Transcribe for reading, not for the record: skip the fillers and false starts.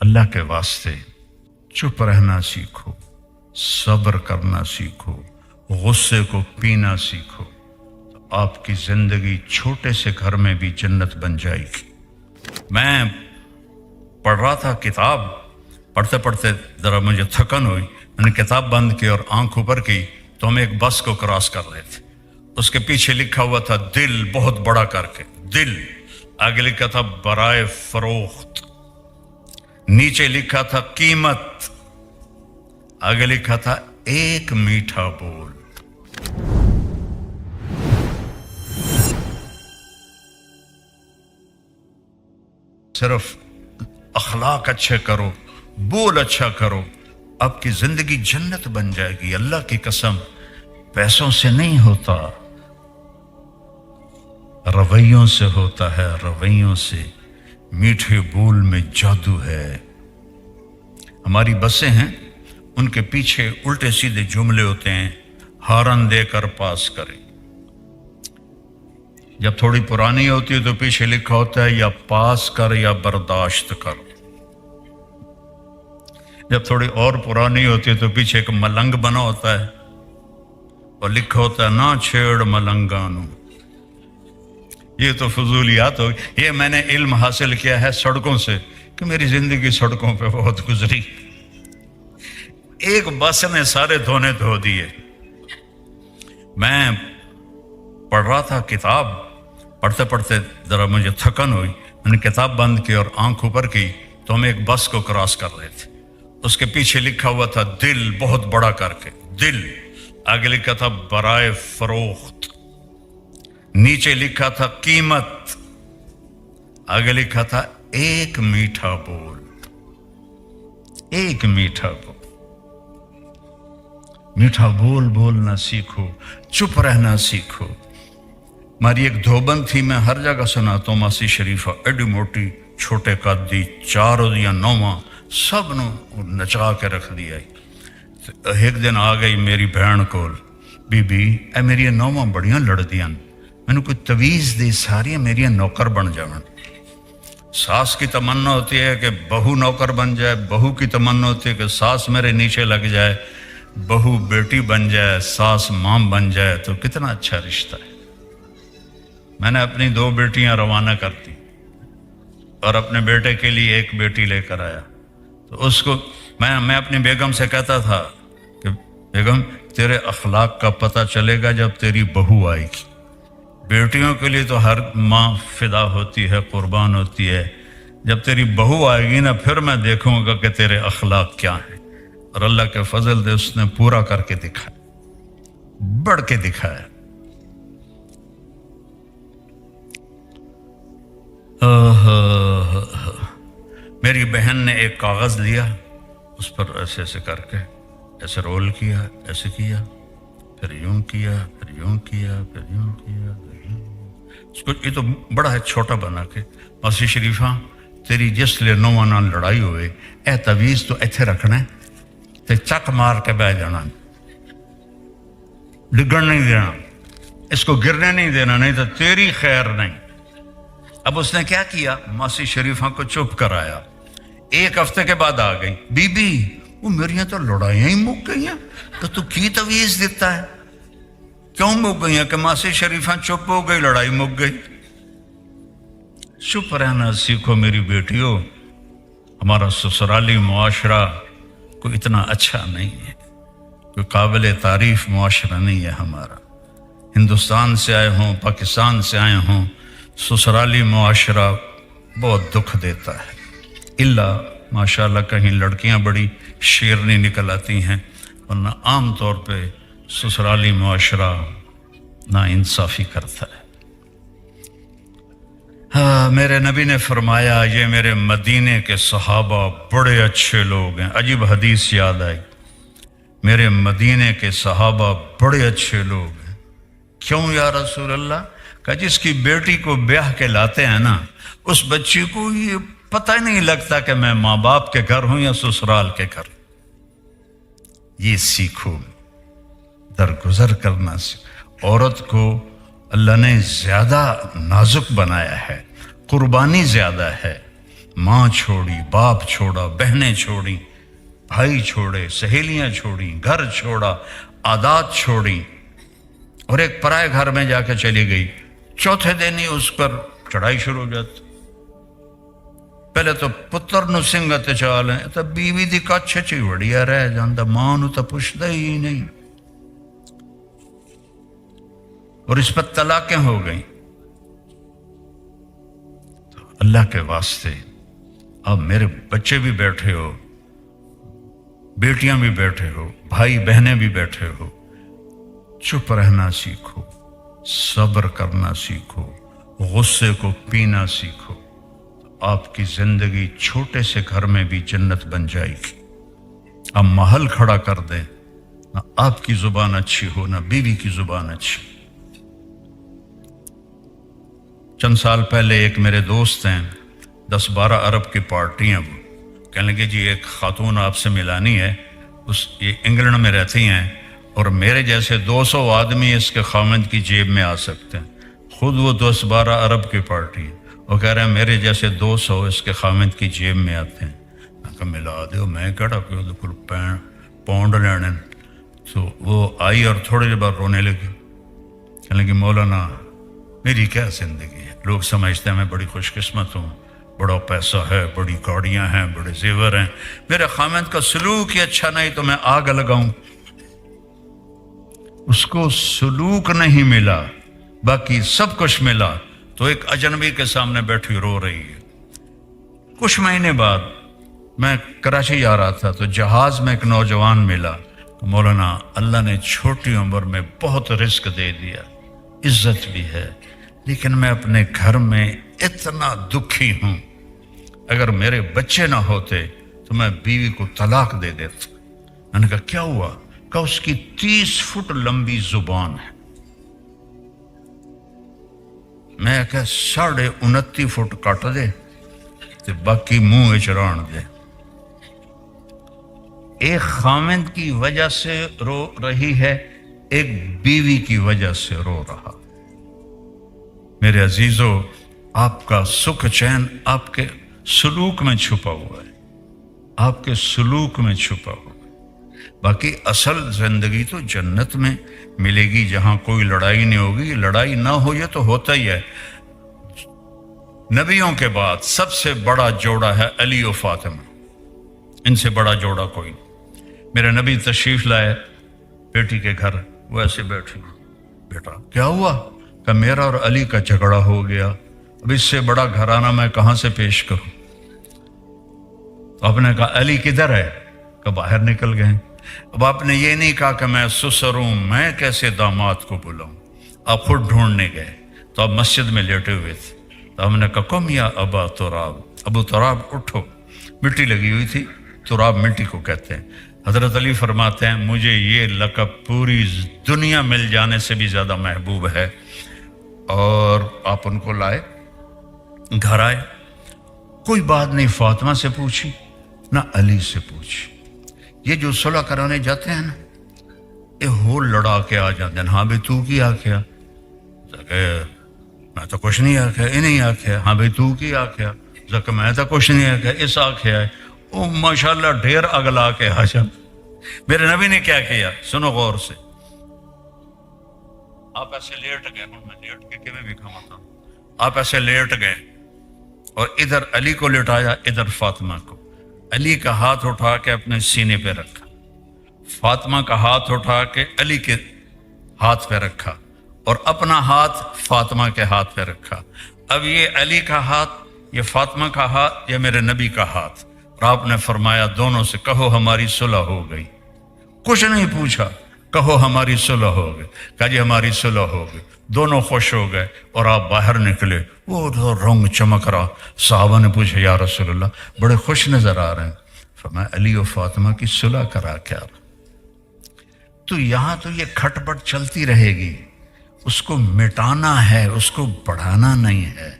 اللہ کے واسطے چپ رہنا سیکھو، صبر کرنا سیکھو، غصے کو پینا سیکھو، تو آپ کی زندگی چھوٹے سے گھر میں بھی جنت بن جائے گی۔ میں پڑھ رہا تھا کتاب، پڑھتے پڑھتے ذرا مجھے تھکن ہوئی، میں نے کتاب بند کی اور آنکھ اوپر کی تو ہم ایک بس کو کراس کر رہے تھے۔ اس کے پیچھے لکھا ہوا تھا دل، بہت بڑا کر کے دل، آگے لکھا تھا برائے فروخت، نیچے لکھا تھا قیمت، آگے لکھا تھا ایک میٹھا بول۔ صرف اخلاق اچھے کرو، بول اچھا کرو، آپ کی زندگی جنت بن جائے گی۔ اللہ کی قسم، پیسوں سے نہیں ہوتا، رویوں سے ہوتا ہے، رویوں سے۔ میٹھے بول میں جادو ہے۔ ہماری بسیں ہیں، ان کے پیچھے الٹے سیدھے جملے ہوتے ہیں، ہارن دے کر پاس کریں۔ جب تھوڑی پرانی ہوتی ہے تو پیچھے لکھا ہوتا ہے یا پاس کر یا برداشت کر۔ جب تھوڑی اور پرانی ہوتی ہے تو پیچھے ایک ملنگ بنا ہوتا ہے اور لکھا ہوتا ہے نہ چھیڑ ملنگانو۔ یہ تو فضولیات ہو گئی۔ یہ میں نے علم حاصل کیا ہے سڑکوں سے، کہ میری زندگی سڑکوں پہ بہت گزری۔ ایک بس نے سارے دھونے دھو دیے۔ میں پڑھ رہا تھا کتاب، پڑھتے پڑھتے ذرا مجھے تھکن ہوئی، میں نے کتاب بند کی اور آنکھ اوپر کی تو ہم ایک بس کو کراس کر رہے تھے۔ اس کے پیچھے لکھا ہوا تھا دل، بہت بڑا کر کے دل، آگے لکھا تھا برائے فروخت، نیچے لکھا تھا قیمت، آگے لکھا تھا ایک میٹھا بول۔ ایک میٹھا بول، میٹھا بول بولنا سیکھو، چپ رہنا سیکھو۔ ہماری ایک دھوبن تھی، میں ہر جگہ سناتا ہوں، ماسی شریفہ، ایڈی موٹی، چھوٹے قدی، 4 یا 9 سب نو نچا کے رکھ دیا۔ ایک دن آ گئی میری بہن کول، بی بی اے میری 9 بڑیاں لڑ دیاں، میں نے کوئی تویز دی ساری میری نوکر بن جاون۔ ساس کی تمنا ہوتی ہے کہ بہو نوکر بن جائے، بہو کی تمنا ہوتی ہے کہ ساس میرے نیچے لگ جائے، بہو بیٹی بن جائے، ساس ماں بن جائے، تو کتنا اچھا رشتہ ہے۔ میں نے اپنی 2 بیٹیاں روانہ کر دی اور اپنے بیٹے کے لیے ایک بیٹی لے کر آیا۔ تو اس کو میں اپنی بیگم سے کہتا تھا کہ بیگم تیرے اخلاق کا پتہ چلے گا جب تیری بہو آئے گی۔ بیٹیوں کے لیے تو ہر ماں فدا ہوتی ہے، قربان ہوتی ہے، جب تیری بہو آئے گی نا پھر میں دیکھوں گا کہ تیرے اخلاق کیا ہیں۔ اور اللہ کے فضل سے اس نے پورا کر کے دکھایا، بڑھ کے دکھایا۔ میری بہن نے ایک کاغذ لیا، اس پر ایسے ایسے کر کے ایسے رول کیا، ایسے کیا، پھر یوں کیا، پھر یوں کیا، پھر یوں کیا، پھر یوں۔ اس کو یہ تو بڑا ہے چھوٹا بنا کے، ماسی شریفہ تیری جس لیے 9 نال لڑائی ہوئے، اے تویز تو ایتھے رکھنا ہے تے چک مار کے بہ جانا، ڈگن نہیں دینا، اس کو گرنے نہیں دینا، نہیں تو تیری خیر نہیں۔ اب اس نے کیا کیا، ماسی شریفہ کو چپ کرایا۔ 1 ہفتے کے بعد آ گئی، بی بی وہ میریاں تو لڑائیاں ہی مک گئی ہیں، تو کی تویز دیتا ہے؟ کیوں مک گئی ہیں؟ کہ ماسی شریفہ چپ ہو گئی، لڑائی مک گئی۔ چپ رہنا سیکھو میری بیٹیوں۔ ہمارا سسرالی معاشرہ کوئی اتنا اچھا نہیں ہے، کوئی قابل تعریف معاشرہ نہیں ہے ہمارا۔ ہندوستان سے آئے ہوں، پاکستان سے آئے ہوں، سسرالی معاشرہ بہت دکھ دیتا ہے۔ اللہ ماشاءاللہ کہیں لڑکیاں بڑی شیرنی نکل آتی ہیں، ورنہ عام طور پہ سسرالی معاشرہ نا انصافی کرتا ہے۔ میرے نبی نے فرمایا یہ میرے مدینے کے صحابہ بڑے اچھے لوگ ہیں۔ عجیب حدیث یاد آئی، میرے مدینے کے صحابہ بڑے اچھے لوگ ہیں۔ کیوں یا رسول اللہ؟ کہ جس کی بیٹی کو بیاہ کے لاتے ہیں نا، اس بچی کو یہ پتہ نہیں لگتا کہ میں ماں باپ کے گھر ہوں یا سسرال کے گھر۔ یہ سیکھو، درگزر کرنا سیکھو۔ عورت کو اللہ نے زیادہ نازک بنایا ہے، قربانی زیادہ ہے، ماں چھوڑی، باپ چھوڑا، بہنیں چھوڑی، بھائی چھوڑے، سہیلیاں چھوڑی، گھر چھوڑا، عادات چھوڑی، اور ایک پرائے گھر میں جا کے چلی گئی۔ چوتھے دن ہی اس پر چڑھائی شروع ہو جاتی۔ پہلے تو پتر نو سنگت چال ہے تو بیوی دی کچھ چی وڑیا رہ جاندہ، ماں نو تو پوچھتا ہی نہیں، اور اس پر طلاقیں ہو گئیں۔ تو اللہ کے واسطے اب میرے بچے بھی بیٹھے ہو، بیٹیاں بھی بیٹھے ہو، بھائی بہنیں بھی بیٹھے ہو، چپ رہنا سیکھو، صبر کرنا سیکھو، غصے کو پینا سیکھو، آپ کی زندگی چھوٹے سے گھر میں بھی جنت بن جائے گی۔ اب محل کھڑا کر دیں، نہ آپ کی زبان اچھی ہو نہ بیوی کی زبان اچھی۔ چند سال پہلے ایک میرے دوست ہیں، 10-12 ارب کی پارٹی ہیں، وہ کہنے لگے جی ایک خاتون آپ سے ملانی ہے، یہ انگلینڈ میں رہتی ہیں، اور میرے جیسے 200 آدمی اس کے خاوند کی جیب میں آ سکتے ہیں۔ خود وہ 10-12 ارب کی پارٹی ہے، وہ کہہ رہے ہیں میرے جیسے 200 اس کے خاوند کی جیب میں آتے ہیں۔ میں کہا ملا دیو، میں کہڑا کوئی پاؤنڈ لینے۔ تو وہ آئی اور تھوڑے دیر بعد رونے لگی، کہنے لگی مولانا میری کیا زندگی ہے، لوگ سمجھتے ہیں میں بڑی خوش قسمت ہوں، بڑا پیسہ ہے، بڑی گاڑیاں ہیں، بڑے زیور ہیں، میرے خاوند کا سلوک ہی اچھا نہیں تو میں آگ لگاؤں۔ اس کو سلوک نہیں ملا، باقی سب کچھ ملا، تو ایک اجنبی کے سامنے بیٹھی رو رہی ہے۔ کچھ مہینے بعد میں کراچی جا رہا تھا تو جہاز میں ایک نوجوان ملا، مولانا اللہ نے چھوٹی عمر میں بہت رزق دے دیا، عزت بھی ہے، لیکن میں اپنے گھر میں اتنا دکھی ہوں، اگر میرے بچے نہ ہوتے تو میں بیوی کو طلاق دے دیتا۔ میں نے کہا کیا ہوا؟ کہ اس کی 30 فٹ لمبی زبان ہے۔ میں کہا 29.5 فٹ کٹ دے تو باقی منہ چران دے۔ ایک خاوند کی وجہ سے رو رہی ہے، ایک بیوی کی وجہ سے رو رہا۔ میرے عزیزو، آپ کا سکھ چین آپ کے سلوک میں چھپا ہوا ہے، آپ کے سلوک میں چھپا ہوا ہے۔ باقی اصل زندگی تو جنت میں ملے گی جہاں کوئی لڑائی نہیں ہوگی۔ لڑائی نہ ہو یہ تو ہوتا ہی ہے۔ نبیوں کے بعد سب سے بڑا جوڑا ہے علی و فاطمہ، ان سے بڑا جوڑا کوئی نہیں۔ میرے نبی تشریف لائے بیٹی کے گھر، وہ ایسے بیٹھی، بیٹا کیا ہوا؟ کہ میرا اور علی کا جھگڑا ہو گیا، اب اس سے بڑا گھرانہ میں کہاں سے پیش کروں؟ تو آپ نے کہا علی کدھر ہے؟ کہ باہر نکل گئے۔ اب آپ نے یہ نہیں کہا کہ میں سسر ہوں، میں کیسے داماد کو بلاؤں؟ آپ خود ڈھونڈنے گئے تو آپ مسجد میں لیٹے ہوئے تھے، تو ہم نے کہا قم یا ابا تراب، ابو تراب اٹھو۔ مٹی لگی ہوئی تھی، تراب مٹی کو کہتے ہیں۔ حضرت علی فرماتے ہیں مجھے یہ لقب پوری دنیا مل جانے سے بھی زیادہ محبوب ہے۔ اور آپ ان کو لائے، گھر آئے، کوئی بات نہیں فاطمہ سے پوچھی نہ علی سے پوچھی۔ یہ جو صلح کرانے جاتے ہیں نا، یہ ہو لڑا کے آ جاتے ہیں، ہاں بھائی تو کی آکھیا؟ میں تو کچھ نہیں آکھیا، یہ نہیں آکھیا، ہاں بھائی تو کی آکھیا؟ میں تو کچھ نہیں آکھیا، اس آکھیا ہے۔ او ماشاءاللہ ڈھیر اگلا کے آ جا۔ میرے نبی نے کیا کیا؟ سنو غور سے، آپ ایسے لیٹ گئے، میں لیٹ کے کیویں بھی کھاتا ہوں، آپ ایسے لیٹ گئے اور ادھر علی کو لٹایا، ادھر فاطمہ کو۔ علی کا ہاتھ اٹھا کے اپنے سینے پہ رکھا، فاطمہ کا ہاتھ اٹھا کے علی کے ہاتھ پہ رکھا، اور اپنا ہاتھ فاطمہ کے ہاتھ پہ رکھا۔ اب یہ علی کا ہاتھ، یہ فاطمہ کا ہاتھ، یہ میرے نبی کا ہاتھ، اور آپ نے فرمایا دونوں سے کہو ہماری صلح ہو گئی۔ کچھ نہیں پوچھا، کہو ہماری صلح ہو گئی۔ کہا جی ہماری صلح ہو گئی۔ دونوں خوش ہو گئے اور آپ باہر نکلے، وہ رنگ چمک رہا۔ صحابہ نے پوچھا یا رسول اللہ بڑے خوش نظر آ رہے ہیں۔ فرمایا علی و فاطمہ کی صلح کرا کیا رہا۔ تو یہاں تو یہ کھٹ پٹ چلتی رہے گی، اس کو مٹانا ہے، اس کو بڑھانا نہیں ہے۔